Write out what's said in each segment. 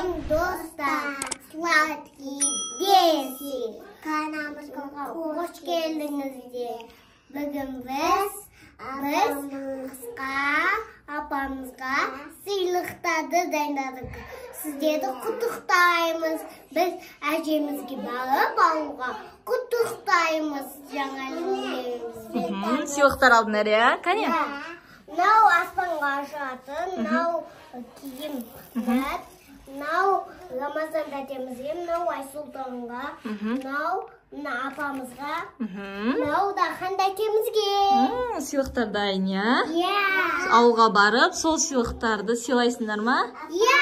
Всем достар, сладкий дети. Kanalımıza hoş geldinizler. Bugün biz apamızga sıylıqtарды daynadık. Sizlerді құттықтаймыз. Biz әжемізге барып алуға құттықтаймыз жаңа жыл. Сыйлықтар алдыңдар, иә? Қане? Мынау аспанға ұшатын, мынау киім бар, мынау Рамазан тәтемізге, мынау Айсұлтанға, мынау апамызға, мынау да Хан тәтемізге. Сыйлықтар дайын, иә? Иә. Ауылға барып, сол сыйлықтарды сыйлайсыңдар ма? Иә.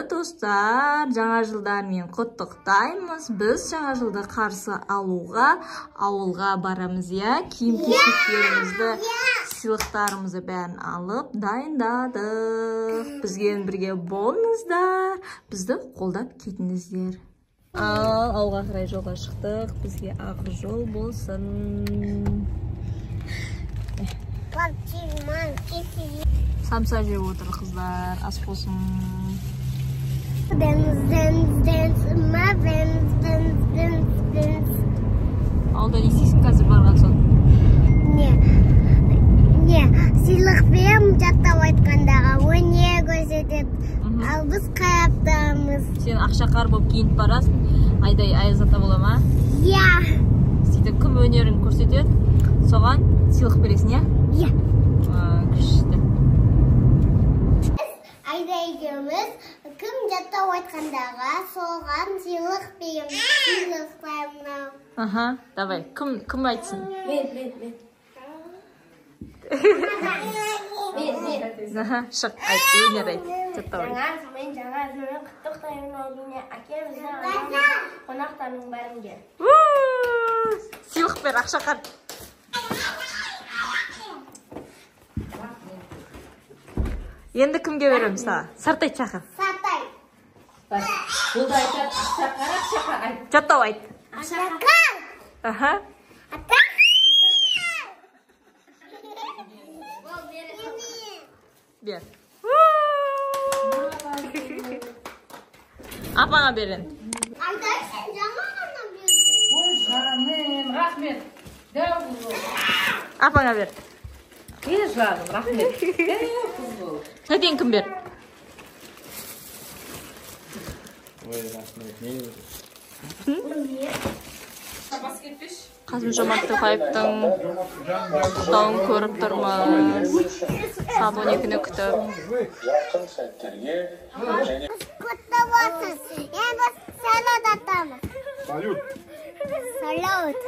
Достар, жаңа жылдармен құттықтаймыз. Біз жаңа жылды қарсы алуға ауылға барамыз, иә? Киім-кешектерімізді, сыйлықтарымызды бәрін алып дайындадық. Бізбен бірге болыңыздар, бізді қолдап кетіңіздер. Ауылға қарай жолға шықтық, бізге ақ жол болсын. Самса жеп отыр қыздар, ас болсын. Ауылда не істейсің қазір барған соң? Сыйлық берем, жаттап айтқандағы өнер көрсетіп, ал біз қараптамыз. Сен ақшақар болып киініп барасың, айдай аяз ата бола ма? Иә. Сөйтіп кім өнерін көрсетеді, соған сыйлық бересің, иә? Иә. Күшті. Айда екеуміз кім жаттап айтқандағы соған сыйлық береміз. Сыйлықтарымнан. Аха, давай. Кім айтсын? Мен. Шық, айт, өнер айт. Жаттап айт. Мен жаңа жылмен құттықтаймын әрине әкемізді қонақтардың бәрінде. Сыйлық бер, ақшақар. Енді кімге береміз саған? Сартай шақыр. Сартай. Бұл да айтады, ақшақар айт. Жаттап айт. Ақшақар. Аха. Бер. Апаңа берін. Айдай сен жаңа ғана бердің. Ой, жараным, рахмет. Дәу бұл. Апаңа бер. Жарым, рахмет. Дәу бұл. Тәтең кім бер? Ой, рахмет. Сабас кетпеш. Қасым-Жомарт Тоқаевтың құттықтауын көріп тұрмыз. Сағат 12-ні күтіп. Жақын сәттерге және Құтты болсын. Енді салют атамыз. салют. Салют.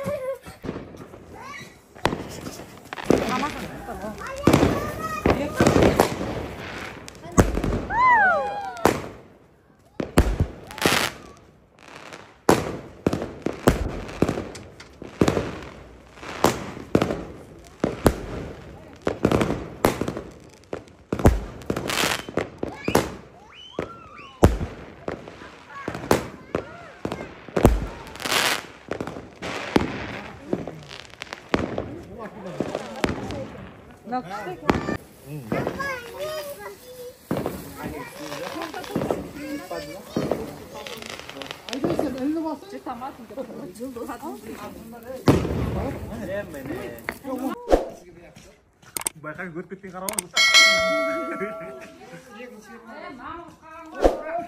Байқай көріп кеткен қарауыз.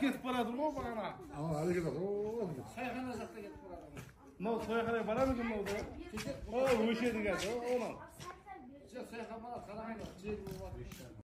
Кетіп барады ғой бағана. Әлі кетіп барады. Сайхана жақта кетіп барады. Мынау Сайханаға барады екен мынау да. Өшеді қазір. Онан. Сайхан бала қарағайда.